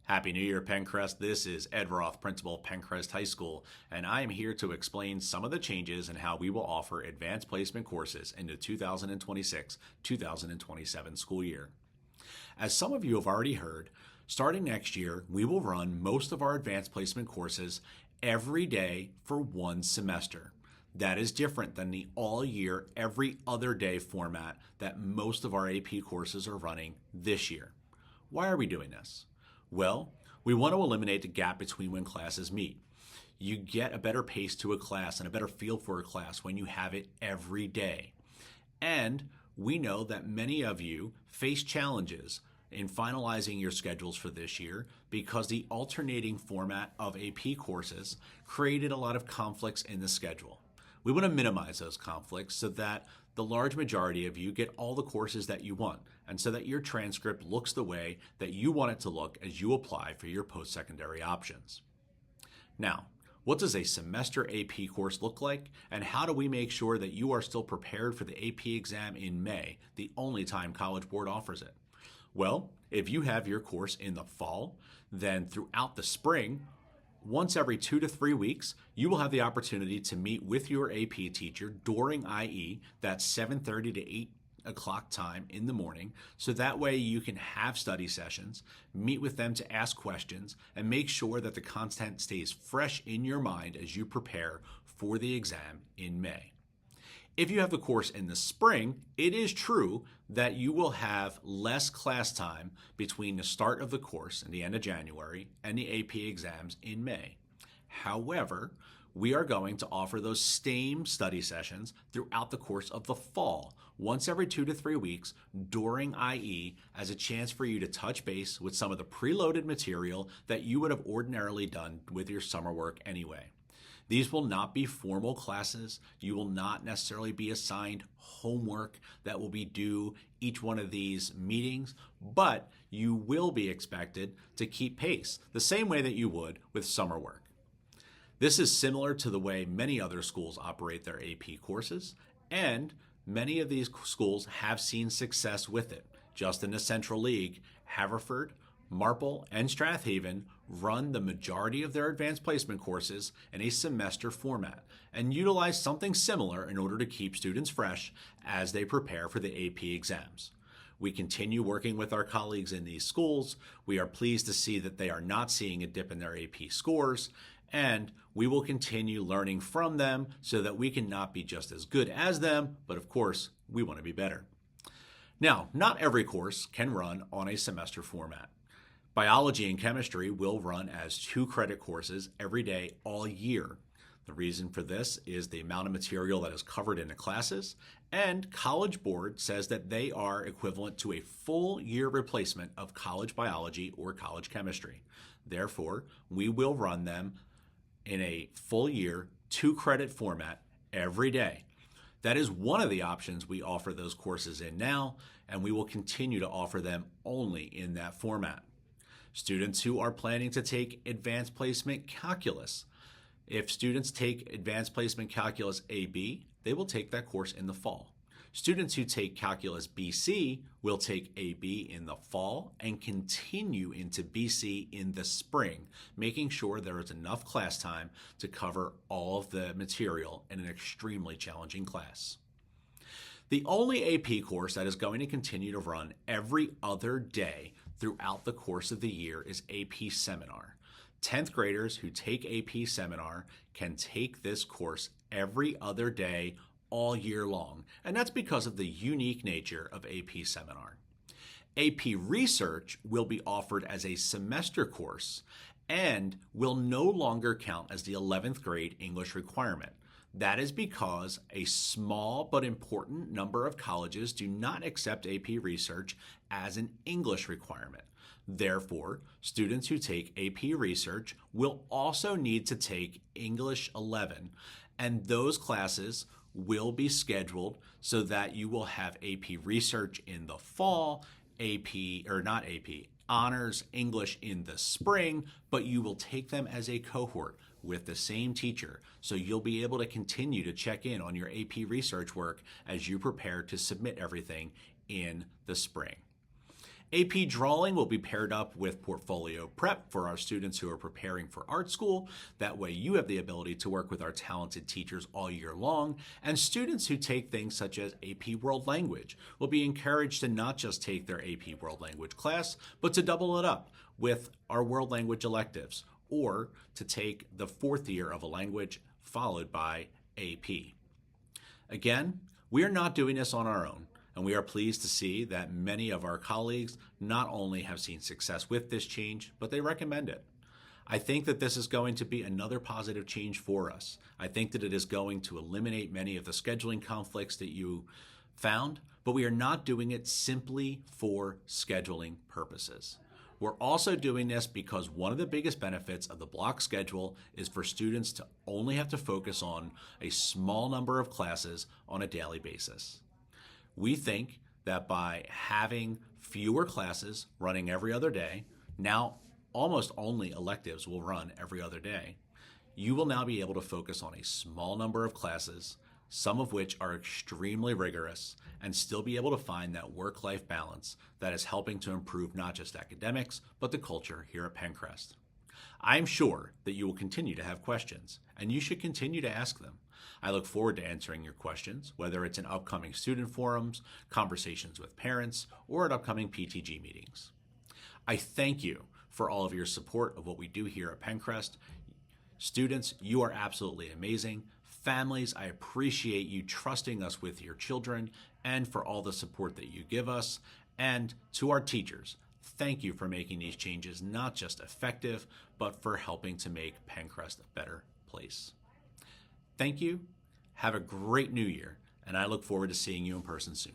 Happy New Year, Pencrest. This is Ed Roth, Principal of Pencrest High School, and I am here to explain some of the changes and how we will offer advanced placement courses in the 2026-2027 school year. As some of you have already heard, starting next year, we will run most of our advanced placement courses every day for one semester. That is different than the all year, every other day format that most of our AP courses are running this year. Why are we doing this? Well, we want to eliminate the gap between when classes meet. You get a better pace to a class and a better feel for a class when you have it every day. And we know that many of you face challenges in finalizing your schedules for this year because the alternating format of AP courses created a lot of conflicts in the schedule. We want to minimize those conflicts so that the large majority of you get all the courses that you want, and so that your transcript looks the way that you want it to look as you apply for your post-secondary options. Now, what does a semester AP course look like, and how do we make sure that you are still prepared for the AP exam in May, the only time College Board offers it? Well, if you have your course in the fall, then throughout the spring, once every 2 to 3 weeks, you will have the opportunity to meet with your AP teacher during IE, that's 7:30 to 8 o'clock time in the morning, so that way you can have study sessions, meet with them to ask questions, and make sure that the content stays fresh in your mind as you prepare for the exam in May. If you have the course in the spring, it is true that you will have less class time between the start of the course and the end of January and the AP exams in May. However, we are going to offer those same study sessions throughout the course of the fall, once every 2 to 3 weeks during IE, as a chance for you to touch base with some of the preloaded material that you would have ordinarily done with your summer work anyway. These will not be formal classes. You will not necessarily be assigned homework that will be due each one of these meetings, but you will be expected to keep pace the same way that you would with summer work. This is similar to the way many other schools operate their AP courses, and many of these schools have seen success with it. Just in the Central League, Haverford, Marple, and Strathaven run the majority of their advanced placement courses in a semester format and utilize something similar in order to keep students fresh as they prepare for the AP exams. We continue working with our colleagues in these schools. We are pleased to see that they are not seeing a dip in their AP scores, and we will continue learning from them so that we can not be just as good as them, but of course, we want to be better. Now, not every course can run on a semester format. Biology and chemistry will run as 2-credit courses every day all year. The reason for this is the amount of material that is covered in the classes, and College Board says that they are equivalent to a full year replacement of college biology or college chemistry. Therefore, we will run them in a full year 2-credit format every day. That is one of the options we offer those courses in now, and we will continue to offer them only in that format. Students who are planning to take advanced placement calculus. If students take advanced placement calculus AB, they will take that course in the fall. Students who take calculus BC will take AB in the fall and continue into BC in the spring, making sure there is enough class time to cover all of the material in an extremely challenging class. The only AP course that is going to continue to run every other day throughout the course of the year is AP Seminar. 10th graders who take AP Seminar can take this course every other day all year long, and that's because of the unique nature of AP Seminar. AP Research will be offered as a semester course and will no longer count as the 11th grade English requirement. That is because a small but important number of colleges do not accept AP Research as an English requirement. Therefore, students who take AP Research will also need to take English 11, and those classes will be scheduled so that you will have AP Research in the fall, Honors English in the spring, but you will take them as a cohort with the same teacher, so you'll be able to continue to check in on your AP Research work as you prepare to submit everything in the spring. AP Drawing will be paired up with Portfolio Prep for our students who are preparing for art school. That way you have the ability to work with our talented teachers all year long. And students who take things such as AP World Language will be encouraged to not just take their AP World Language class, but to double it up with our World Language electives, or to take the fourth year of a language followed by AP. Again, we are not doing this on our own. And we are pleased to see that many of our colleagues not only have seen success with this change, but they recommend it. I think that this is going to be another positive change for us. I think that it is going to eliminate many of the scheduling conflicts that you found, but we are not doing it simply for scheduling purposes. We're also doing this because one of the biggest benefits of the block schedule is for students to only have to focus on a small number of classes on a daily basis. We think that by having fewer classes running every other day, now almost only electives will run every other day, you will now be able to focus on a small number of classes, some of which are extremely rigorous, and still be able to find that work-life balance that is helping to improve not just academics, but the culture here at Penncrest. I'm sure that you will continue to have questions, and you should continue to ask them. I look forward to answering your questions, whether it's in upcoming student forums, conversations with parents, or at upcoming PTG meetings. I thank you for all of your support of what we do here at Penncrest. Students, you are absolutely amazing. Families, I appreciate you trusting us with your children and for all the support that you give us. And to our teachers, thank you for making these changes not just effective, but for helping to make Penncrest a better place. Thank you. Have a great new year, and I look forward to seeing you in person soon.